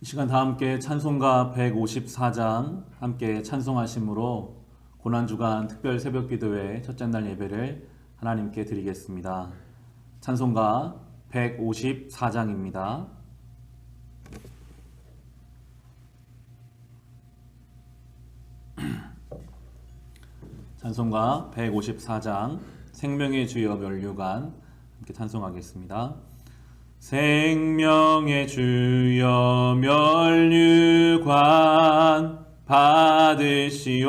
이 시간 다 함께 찬송가 154장 함께 찬송하심으로 고난주간 특별 새벽기도회 첫째 날 예배를 하나님께 드리겠습니다. 찬송가 154장입니다. 찬송가 154장 생명의 주여 면류관 함께 찬송하겠습니다. 생명의 주여 면류관 받으시옵소서.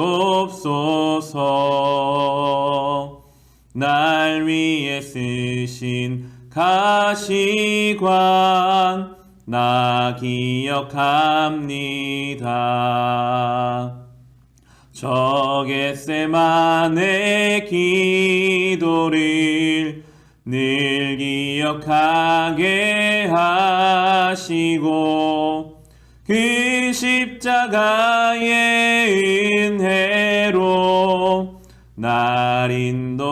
날 위해 쓰신 가시관 나 기억합니다. 저 겟세마네 기도를 늘 기억하게 하시고 그 십자가의 은혜로 날 인도하소서.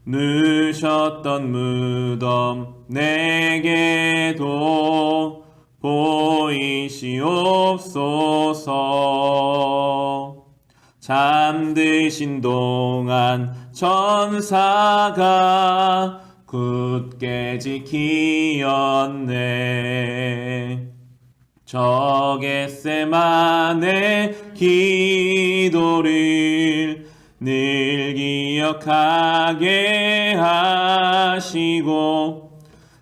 누셨던 무덤 내게도 보이시옵소서. 잠드신 동안 천사가 굳게 지키었네. 저 겟세마네 기도를 늘 기억하게 하시고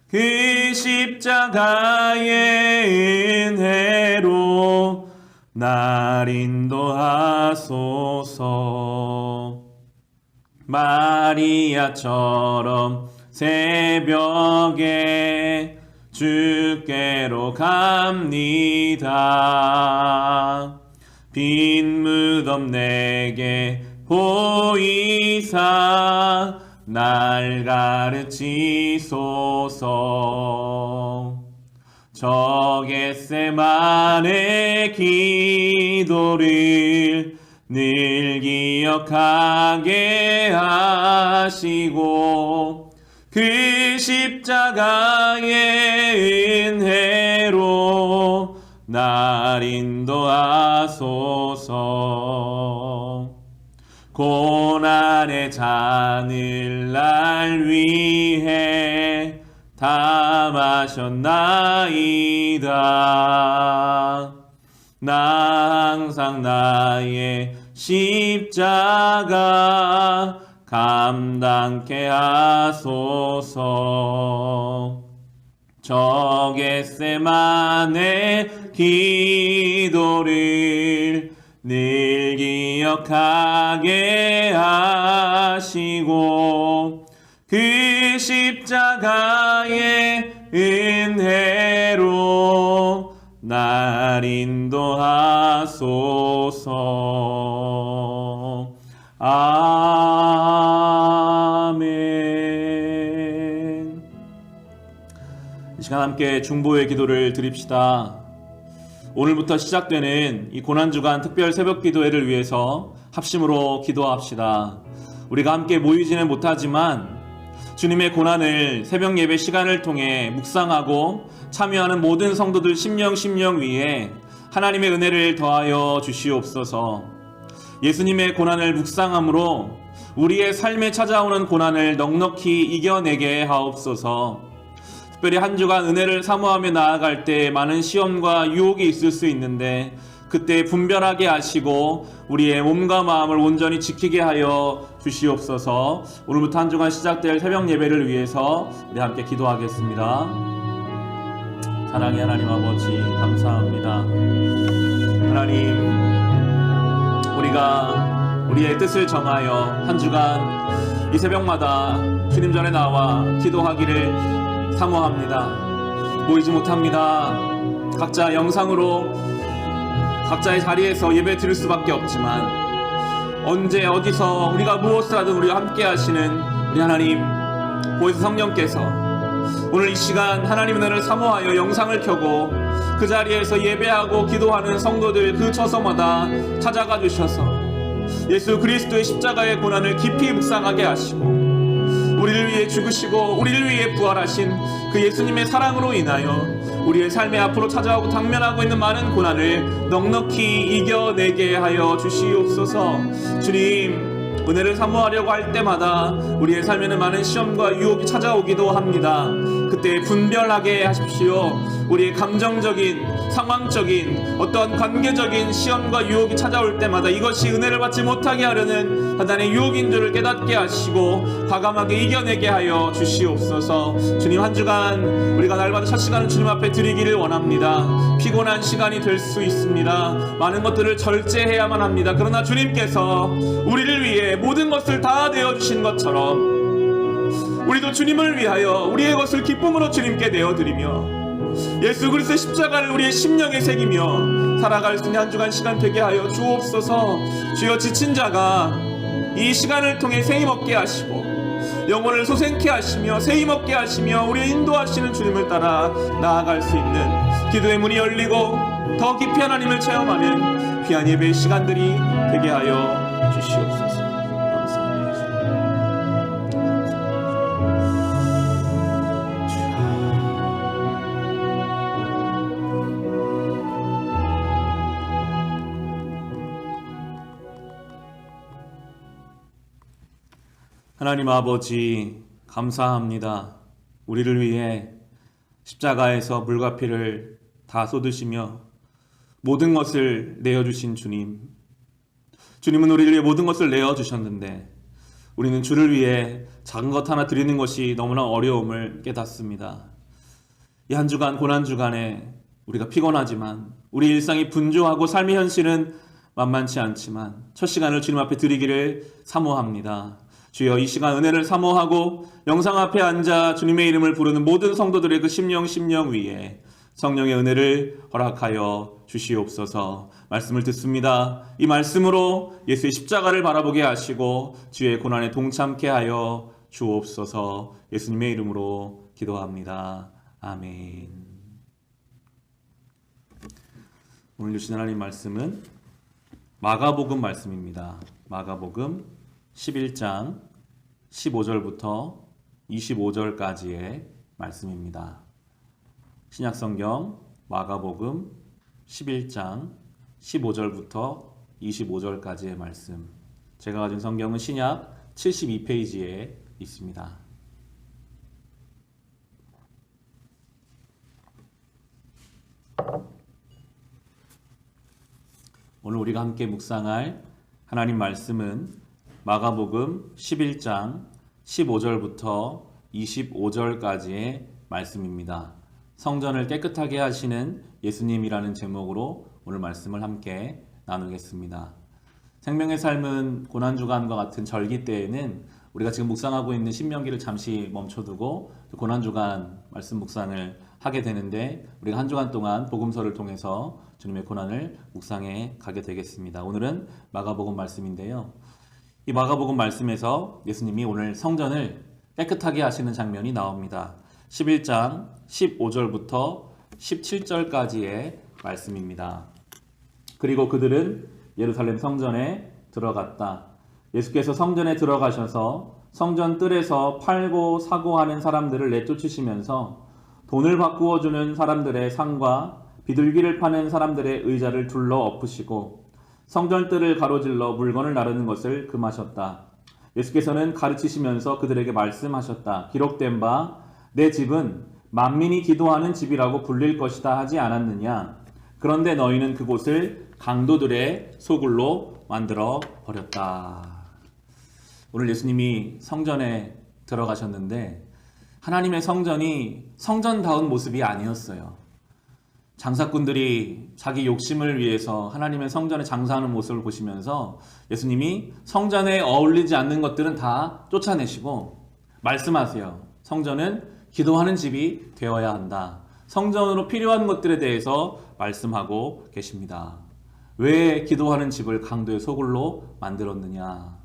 그 십자가의 은혜로 날 인도하소서. 마리아처럼 새벽에 주께로 갑니다. 빈 무덤 내게 보이사 날 가르치소서. 저 겟세마네 기도를 늘 기억하게 하시고 그 십자가의 은혜로 날 인도하소서. 고난의 잔을 날 위해 다 마셨나이다. 나 항상 나의 십자가 감당케 하소서. 저 겟세마네 기도를 늘 기억하게 하시고 그 십자가의 은혜로 날 인도하소서. 아멘. 이 시간 함께 중보의 기도를 드립시다. 오늘부터 시작되는 이 고난주간 특별 새벽기도회를 위해서 합심으로 기도합시다. 우리가 함께 모이지는 못하지만 주님의 고난을 새벽 예배 시간을 통해 묵상하고 참여하는 모든 성도들 심령 위에 하나님의 은혜를 더하여 주시옵소서. 예수님의 고난을 묵상함으로 우리의 삶에 찾아오는 고난을 넉넉히 이겨내게 하옵소서. 특별히 한 주간 은혜를 사모하며 나아갈 때 많은 시험과 유혹이 있을 수 있는데 그때 분별하게 하시고 우리의 몸과 마음을 온전히 지키게 하여 주시옵소서. 오늘부터 한 주간 시작될 새벽 예배를 위해서 우리 함께 기도하겠습니다. 사랑의 하나님 아버지 감사합니다. 하나님, 우리가 우리의 뜻을 정하여 한 주간 이 새벽마다 주님 전에 나와 기도하기를 사모합니다. 모이지 못합니다. 각자 영상으로 각자의 자리에서 예배 드릴 수밖에 없지만 언제 어디서 우리가 무엇을 하든 우리와 함께 하시는 우리 하나님 보혜사 성령께서 오늘 이 시간 하나님 은혜를 사모하여 영상을 켜고 그 자리에서 예배하고 기도하는 성도들 그 처소마다 찾아가 주셔서 예수 그리스도의 십자가의 고난을 깊이 묵상하게 하시고 우리를 위해 죽으시고 우리를 위해 부활하신 그 예수님의 사랑으로 인하여 우리의 삶에 앞으로 찾아오고 당면하고 있는 많은 고난을 넉넉히 이겨내게 하여 주시옵소서. 주님, 은혜를 사모하려고 할 때마다 우리의 삶에는 많은 시험과 유혹이 찾아오기도 합니다. 그때 분별하게 하십시오. 우리의 감정적인, 상황적인, 어떤 관계적인 시험과 유혹이 찾아올 때마다 이것이 은혜를 받지 못하게 하려는 하나님의 유혹인 줄을 깨닫게 하시고 과감하게 이겨내게 하여 주시옵소서. 주님, 한 주간 우리가 날마다 첫 시간을 주님 앞에 드리기를 원합니다. 피곤한 시간이 될 수 있습니다. 많은 것들을 절제해야만 합니다. 그러나 주님께서 우리를 위해 모든 것을 다 내어주신 것처럼 우리도 주님을 위하여 우리의 것을 기쁨으로 주님께 내어드리며 예수 그리스도의 십자가를 우리의 심령에 새기며 살아갈 수 있는 한 주간 시간 되게 하여 주옵소서. 주여, 지친 자가 이 시간을 통해 새 힘 얻게 하시고 영혼을 솟게 하시며 새 힘 얻게 하시며 우리의 인도하시는 주님을 따라 나아갈 수 있는 기도의 문이 열리고 더 깊이 하나님을 체험하는 귀한 예배의 시간들이 되게 하여 주시옵소서. 하나님 아버지, 감사합니다. 우리를 위해 십자가에서 물과 피를 다 쏟으시며 모든 것을 내어주신 주님. 주님은 우리를 위해 모든 것을 내어주셨는데 우리는 주를 위해 작은 것 하나 드리는 것이 너무나 어려움을 깨닫습니다. 이 한 주간, 고난주간에 우리가 피곤하지만 우리 일상이 분주하고 삶의 현실은 만만치 않지만 첫 시간을 주님 앞에 드리기를 사모합니다. 주여, 이 시간 은혜를 사모하고 영상 앞에 앉아 주님의 이름을 부르는 모든 성도들의 그 심령 위에 성령의 은혜를 허락하여 주시옵소서. 말씀을 듣습니다. 이 말씀으로 예수의 십자가를 바라보게 하시고 주의 고난에 동참케 하여 주옵소서. 예수님의 이름으로 기도합니다. 아멘. 오늘 주신 하나님 말씀은 마가복음 말씀입니다. 마가복음 11장 15절부터 25절까지의 말씀입니다. 신약성경 마가복음 11장 15절부터 25절까지의 말씀. 제가 가진 성경은 신약 72페이지에 있습니다. 오늘 우리가 함께 묵상할 하나님 말씀은 마가복음 11장 15절부터 25절까지의 말씀입니다. 성전을 깨끗하게 하시는 예수님이라는 제목으로 오늘 말씀을 함께 나누겠습니다. 생명의 삶은 고난주간과 같은 절기 때에는 우리가 지금 묵상하고 있는 신명기를 잠시 멈춰두고 고난주간 말씀 묵상을 하게 되는데 우리가 한 주간 동안 복음서를 통해서 주님의 고난을 묵상해 가게 되겠습니다. 오늘은 마가복음 말씀인데요. 이 마가복음 말씀에서 예수님이 오늘 성전을 깨끗하게 하시는 장면이 나옵니다. 11장 15절부터 17절까지의 말씀입니다. 그리고 그들은 예루살렘 성전에 들어갔다. 예수께서 성전에 들어가셔서 성전 뜰에서 팔고 사고 하는 사람들을 내쫓으시면서 돈을 바꾸어 주는 사람들의 상과 비둘기를 파는 사람들의 의자를 둘러 엎으시고 성전 뜰을 가로질러 물건을 나르는 것을 금하셨다. 예수께서는 가르치시면서 그들에게 말씀하셨다. 기록된 바 내 집은 만민이 기도하는 집이라고 불릴 것이다 하지 않았느냐? 그런데 너희는 그곳을 강도들의 소굴로 만들어 버렸다. 오늘 예수님이 성전에 들어가셨는데 하나님의 성전이 성전다운 모습이 아니었어요. 장사꾼들이 자기 욕심을 위해서 하나님의 성전에 장사하는 모습을 보시면서 예수님이 성전에 어울리지 않는 것들은 다 쫓아내시고 말씀하세요. 성전은 기도하는 집이 되어야 한다. 성전으로 필요한 것들에 대해서 말씀하고 계십니다. 왜 기도하는 집을 강도의 소굴로 만들었느냐?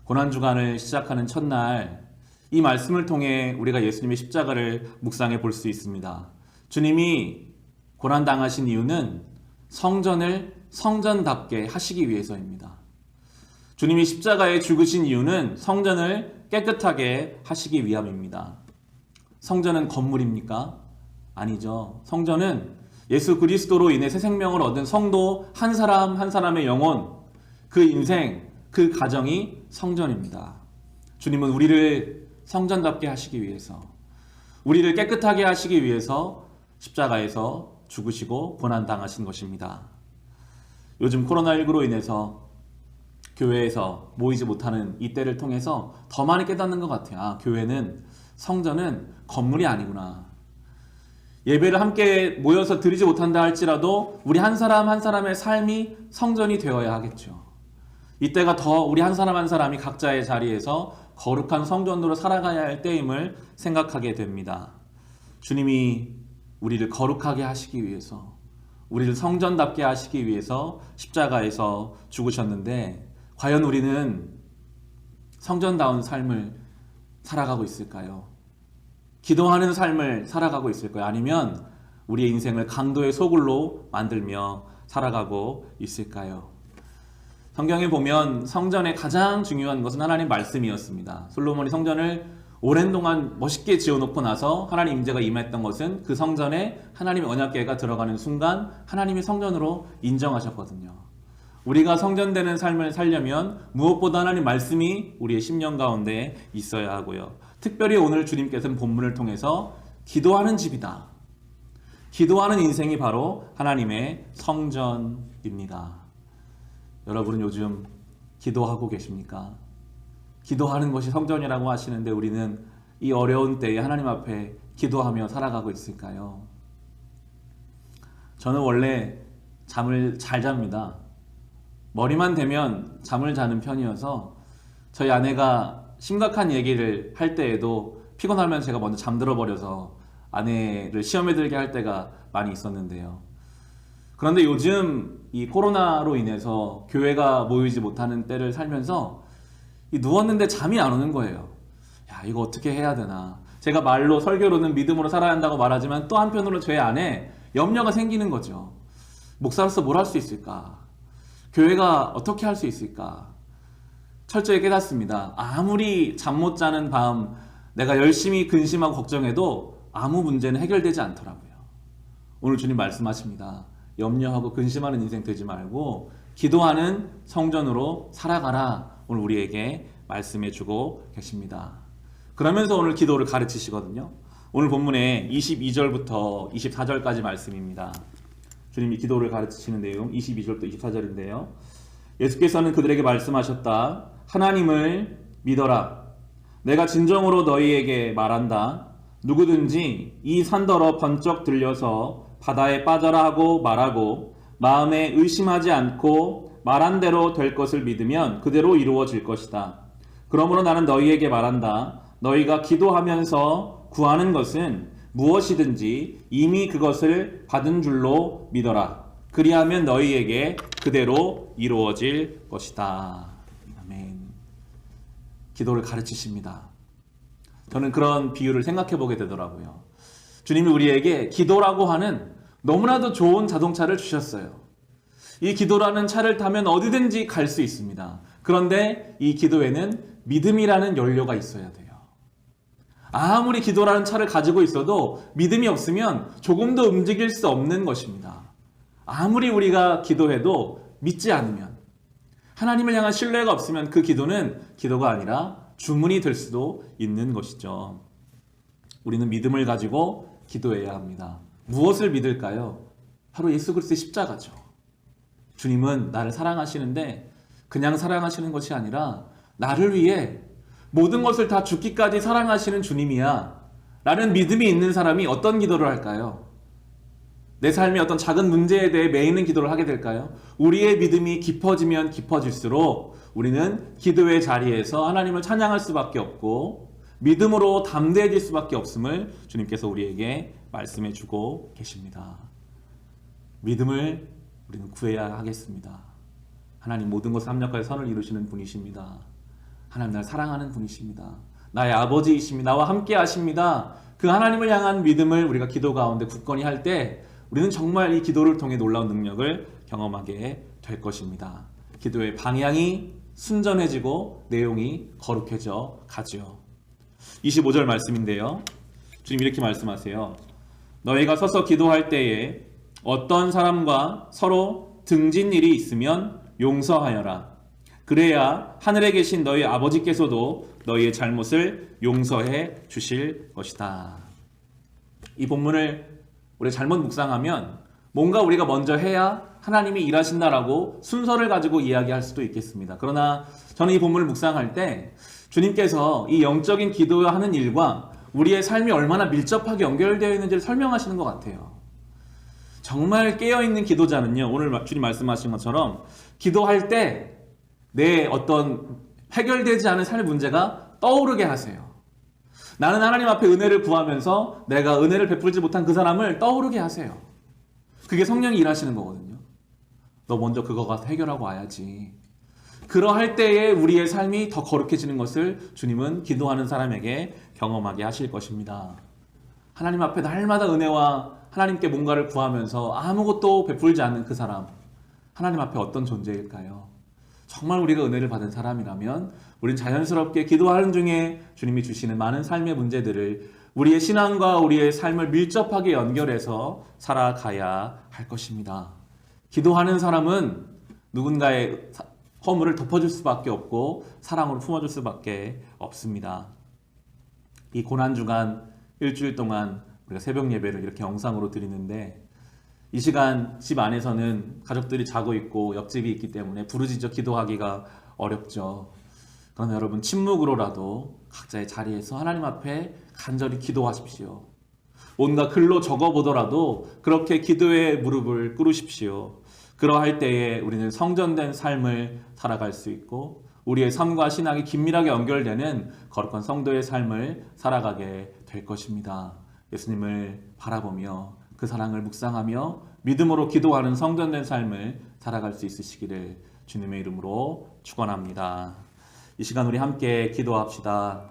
고난주간을 시작하는 첫날 이 말씀을 통해 우리가 예수님의 십자가를 묵상해 볼 수 있습니다. 주님이 고난당하신 이유는 성전을 성전답게 하시기 위해서입니다. 주님이 십자가에 죽으신 이유는 성전을 깨끗하게 하시기 위함입니다. 성전은 건물입니까? 아니죠. 성전은 예수 그리스도로 인해 새 생명을 얻은 성도 한 사람 한 사람의 영혼, 그 인생, 그 가정이 성전입니다. 주님은 우리를 성전답게 하시기 위해서, 우리를 깨끗하게 하시기 위해서 십자가에서 죽으시고 고난당하신 것입니다. 요즘 코로나19로 인해서 교회에서 모이지 못하는 이 때를 통해서 더 많이 깨닫는 것 같아요. 아, 교회는, 성전은 건물이 아니구나. 예배를 함께 모여서 드리지 못한다 할지라도 우리 한 사람 한 사람의 삶이 성전이 되어야 하겠죠. 이때가 더 우리 한 사람 한 사람이 각자의 자리에서 거룩한 성전으로 살아가야 할 때임을 생각하게 됩니다. 주님이 우리를 거룩하게 하시기 위해서, 우리를 성전답게 하시기 위해서 십자가에서 죽으셨는데, 과연 우리는 성전다운 삶을 살아가고 있을까요? 기도하는 삶을 살아가고 있을까요? 아니면 우리의 인생을 강도의 소굴로 만들며 살아가고 있을까요? 성경에 보면 성전의 가장 중요한 것은 하나님 말씀이었습니다. 솔로몬이 성전을 오랜 동안 멋있게 지어놓고 나서 하나님 임재가 임했던 것은 그 성전에 하나님의 언약궤가 들어가는 순간 하나님의 성전으로 인정하셨거든요. 우리가 성전되는 삶을 살려면 무엇보다 하나님 말씀이 우리의 심령 가운데 있어야 하고요. 특별히 오늘 주님께서는 본문을 통해서 기도하는 집이다, 기도하는 인생이 바로 하나님의 성전입니다. 여러분은 요즘 기도하고 계십니까? 기도하는 것이 성전이라고 하시는데 우리는 이 어려운 때에 하나님 앞에 기도하며 살아가고 있을까요? 저는 원래 잠을 잘 잡니다. 머리만 대면 잠을 자는 편이어서 저희 아내가 심각한 얘기를 할 때에도 피곤하면 제가 먼저 잠들어 버려서 아내를 시험에 들게 할 때가 많이 있었는데요. 그런데 요즘 이 코로나로 인해서 교회가 모이지 못하는 때를 살면서 누웠는데 잠이 안 오는 거예요. 야, 이거 어떻게 해야 되나. 제가 말로 설교로는 믿음으로 살아야 한다고 말하지만 또 한편으로 제 안에 염려가 생기는 거죠. 목사로서 뭘 할 수 있을까? 교회가 어떻게 할 수 있을까? 철저히 깨닫습니다. 아무리 잠 못 자는 밤 내가 열심히 근심하고 걱정해도 아무 문제는 해결되지 않더라고요. 오늘 주님 말씀하십니다. 염려하고 근심하는 인생 되지 말고 기도하는 성전으로 살아가라. 오늘 우리에게 말씀해 주고 계십니다. 그러면서 오늘 기도를 가르치시거든요. 오늘 본문에 22절부터 24절까지 말씀입니다. 주님이 기도를 가르치시는 내용 22절부터 24절인데요. 예수께서는 그들에게 말씀하셨다. 하나님을 믿어라. 내가 진정으로 너희에게 말한다. 누구든지 이 산더러 번쩍 들려서 바다에 빠져라 하고 말하고 마음에 의심하지 않고 말한 대로 될 것을 믿으면 그대로 이루어질 것이다. 그러므로 나는 너희에게 말한다. 너희가 기도하면서 구하는 것은 무엇이든지 이미 그것을 받은 줄로 믿어라. 그리하면 너희에게 그대로 이루어질 것이다. 아멘. 기도를 가르치십니다. 저는 그런 비유를 생각해 보게 되더라고요. 주님이 우리에게 기도라고 하는 너무나도 좋은 자동차를 주셨어요. 이 기도라는 차를 타면 어디든지 갈 수 있습니다. 그런데 이 기도에는 믿음이라는 연료가 있어야 돼요. 아무리 기도라는 차를 가지고 있어도 믿음이 없으면 조금도 움직일 수 없는 것입니다. 아무리 우리가 기도해도 믿지 않으면, 하나님을 향한 신뢰가 없으면 그 기도는 기도가 아니라 주문이 될 수도 있는 것이죠. 우리는 믿음을 가지고 기도해야 합니다. 무엇을 믿을까요? 바로 예수 그리스도의 십자가죠. 주님은 나를 사랑하시는데 그냥 사랑하시는 것이 아니라 나를 위해 모든 것을 다 죽기까지 사랑하시는 주님이야 라는 믿음이 있는 사람이 어떤 기도를 할까요? 내 삶의 어떤 작은 문제에 대해 매이는 기도를 하게 될까요? 우리의 믿음이 깊어지면 깊어질수록 우리는 기도의 자리에서 하나님을 찬양할 수밖에 없고 믿음으로 담대해질 수밖에 없음을 주님께서 우리에게 말씀해 주고 계십니다. 믿음을 우리는 구해야 하겠습니다. 하나님 모든 것을 합력하여 선을 이루시는 분이십니다. 하나님 나를 사랑하는 분이십니다. 나의 아버지이십니다. 나와 함께 하십니다. 그 하나님을 향한 믿음을 우리가 기도 가운데 굳건히 할 때 우리는 정말 이 기도를 통해 놀라운 능력을 경험하게 될 것입니다. 기도의 방향이 순전해지고 내용이 거룩해져 가지요. 25절 말씀인데요. 주님 이렇게 말씀하세요. 너희가 서서 기도할 때에 어떤 사람과 서로 등진 일이 있으면 용서하여라. 그래야 하늘에 계신 너희 아버지께서도 너희의 잘못을 용서해 주실 것이다. 이 본문을 우리 잘못 묵상하면 뭔가 우리가 먼저 해야 하나님이 일하신다라고 순서를 가지고 이야기할 수도 있겠습니다. 그러나 저는 이 본문을 묵상할 때 주님께서 이 영적인 기도하는 일과 우리의 삶이 얼마나 밀접하게 연결되어 있는지를 설명하시는 것 같아요. 정말 깨어있는 기도자는요, 오늘 주님 말씀하신 것처럼 기도할 때 내 어떤 해결되지 않은 삶의 문제가 떠오르게 하세요. 나는 하나님 앞에 은혜를 구하면서 내가 은혜를 베풀지 못한 그 사람을 떠오르게 하세요. 그게 성령이 일하시는 거거든요. 너 먼저 그거 가서 해결하고 와야지. 그러할 때에 우리의 삶이 더 거룩해지는 것을 주님은 기도하는 사람에게 경험하게 하실 것입니다. 하나님 앞에 날마다 은혜와 하나님께 뭔가를 구하면서 아무것도 베풀지 않는 그 사람, 하나님 앞에 어떤 존재일까요? 정말 우리가 은혜를 받은 사람이라면 우린 자연스럽게 기도하는 중에 주님이 주시는 많은 삶의 문제들을 우리의 신앙과 우리의 삶을 밀접하게 연결해서 살아가야 할 것입니다. 기도하는 사람은 누군가의 허물을 덮어줄 수밖에 없고 사랑으로 품어줄 수밖에 없습니다. 이 고난주간 일주일 동안 우리가 새벽 예배를 이렇게 영상으로 드리는데 이 시간 집 안에서는 가족들이 자고 있고 옆집이 있기 때문에 부르짖어 기도하기가 어렵죠. 그러나 여러분 침묵으로라도 각자의 자리에서 하나님 앞에 간절히 기도하십시오. 뭔가 글로 적어보더라도 그렇게 기도의 무릎을 꿇으십시오. 그러할 때에 우리는 성전된 삶을 살아갈 수 있고 우리의 삶과 신앙이 긴밀하게 연결되는 거룩한 성도의 삶을 살아가게 될 것입니다. 예수님을 바라보며 그 사랑을 묵상하며 믿음으로 기도하는 성전된 삶을 살아갈 수 있으시기를 주님의 이름으로 축원합니다. 이 시간 우리 함께 기도합시다.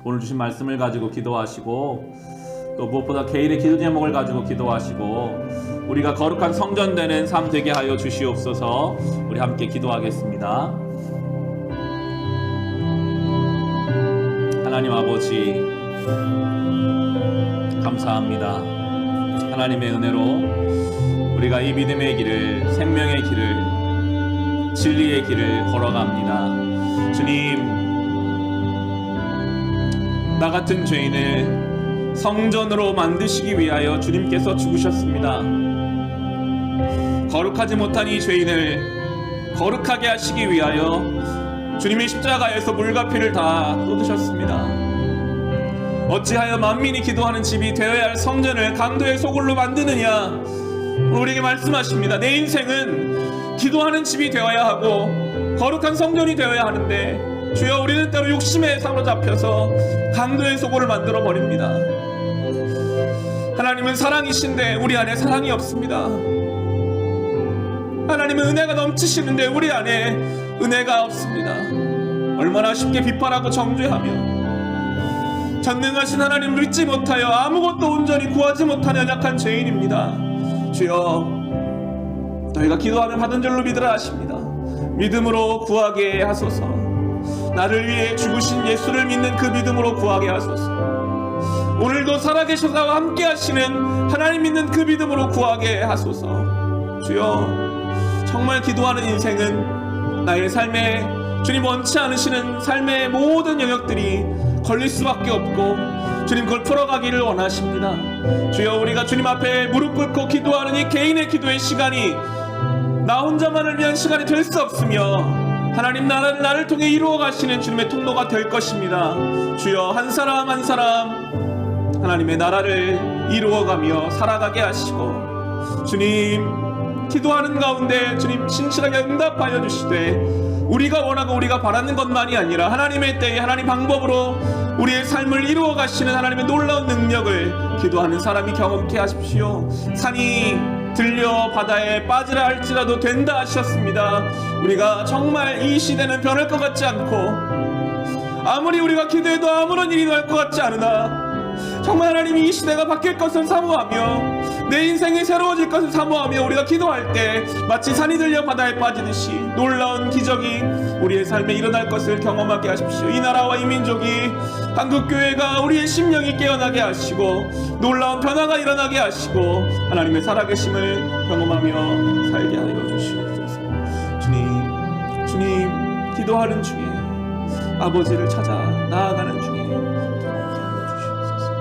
오늘 주신 말씀을 가지고 기도하시고 또 무엇보다 개인의 기도 제목을 가지고 기도하시고 우리가 거룩한 성전되는 삶 되게 하여 주시옵소서. 우리 함께 기도하겠습니다. 하나님 아버지 감사합니다. 하나님의 은혜로 우리가 이 믿음의 길을, 생명의 길을, 진리의 길을 걸어갑니다. 주님, 나 같은 죄인을 성전으로 만드시기 위하여 주님께서 죽으셨습니다. 거룩하지 못한 이 죄인을 거룩하게 하시기 위하여 주님이 십자가에서 물과 피를 다 쏟으셨습니다. 어찌하여 만민이 기도하는 집이 되어야 할 성전을 강도의 소굴로 만드느냐? 우리에게 말씀하십니다. 내 인생은 기도하는 집이 되어야 하고 거룩한 성전이 되어야 하는데 주여 우리는 때로 욕심에 사로잡혀서 강도의 소굴을 만들어 버립니다. 하나님은 사랑이신데 우리 안에 사랑이 없습니다. 하나님은 은혜가 넘치시는데 우리 안에 은혜가 없습니다. 얼마나 쉽게 비판하고 정죄하며 전능하신 하나님 믿지 못하여 아무것도 온전히 구하지 못한 연약한 죄인입니다. 주여 너희가 기도하면 받은 줄로 믿으라 하십니다. 믿음으로 구하게 하소서. 나를 위해 죽으신 예수를 믿는 그 믿음으로 구하게 하소서. 오늘도 살아계셔서 함께 하시는 하나님 믿는 그 믿음으로 구하게 하소서. 주여 정말 기도하는 인생은 나의 삶에 주님 원치 않으시는 삶의 모든 영역들이 걸릴 수밖에 없고 주님 그걸 풀어가기를 원하십니다. 주여 우리가 주님 앞에 무릎 꿇고 기도하는 이 개인의 기도의 시간이 나 혼자만을 위한 시간이 될 수 없으며 하나님 나를 통해 이루어 가시는 주님의 통로가 될 것입니다. 주여 한 사람 한 사람 하나님의 나라를 이루어가며 살아가게 하시고 주님 기도하는 가운데 주님 신실하게 응답하여 주시되 우리가 원하고 우리가 바라는 것만이 아니라 하나님의 때에 하나님 방법으로 우리의 삶을 이루어 가시는 하나님의 놀라운 능력을 기도하는 사람이 경험케 하십시오. 산이 들려 바다에 빠지라 할지라도 된다 하셨습니다. 우리가 정말 이 시대는 변할 것 같지 않고 아무리 우리가 기도해도 아무런 일이 날 것 같지 않으나 정말 하나님 이 시대가 바뀔 것을 사모하며 내 인생이 새로워질 것을 사모하며 우리가 기도할 때 마치 산이 들려 바다에 빠지듯이 놀라운 기적이 우리의 삶에 일어날 것을 경험하게 하십시오. 이 나라와 이 민족이 한국교회가 우리의 심령이 깨어나게 하시고 놀라운 변화가 일어나게 하시고 하나님의 살아계심을 경험하며 살게 하여 주시옵소서. 주님 기도하는 중에 아버지를 찾아 나아가는 중에 경험케 하여 주시옵소서.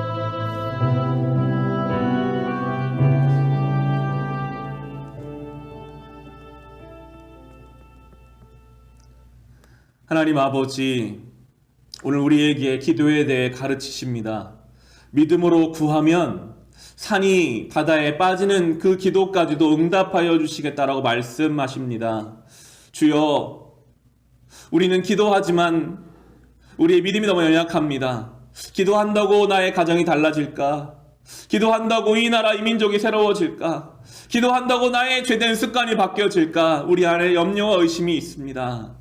하나님 아버지, 오늘 우리에게 기도에 대해 가르치십니다. 믿음으로 구하면 산이 바다에 빠지는 그 기도까지도 응답하여 주시겠다라고 말씀하십니다. 주여, 우리는 기도하지만 우리의 믿음이 너무 연약합니다. 기도한다고 나의 가정이 달라질까? 기도한다고 이 나라 이 민족이 새로워질까? 기도한다고 나의 죄된 습관이 바뀌어질까? 우리 안에 염려와 의심이 있습니다.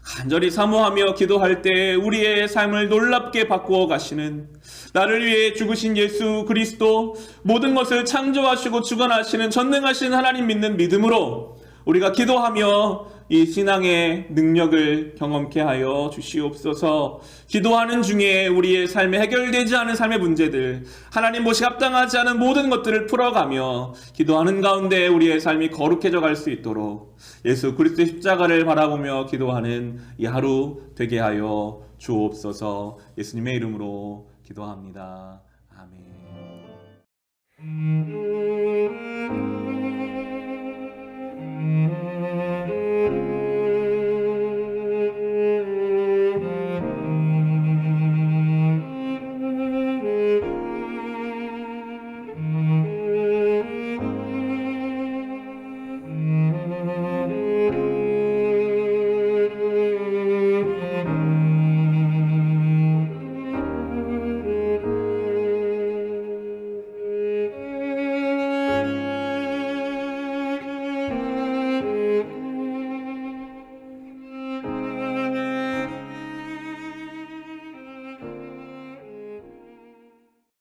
간절히 사모하며 기도할 때 우리의 삶을 놀랍게 바꾸어 가시는, 나를 위해 죽으신 예수 그리스도, 모든 것을 창조하시고 주관하시는 전능하신 하나님 믿는 믿음으로 우리가 기도하며 이 신앙의 능력을 경험케 하여 주시옵소서. 기도하는 중에 우리의 삶에 해결되지 않은 삶의 문제들, 하나님 보시 합당하지 않은 모든 것들을 풀어가며 기도하는 가운데 우리의 삶이 거룩해져 갈 수 있도록 예수 그리스도의 십자가를 바라보며 기도하는 이 하루 되게 하여 주옵소서. 예수님의 이름으로 기도합니다. 아멘.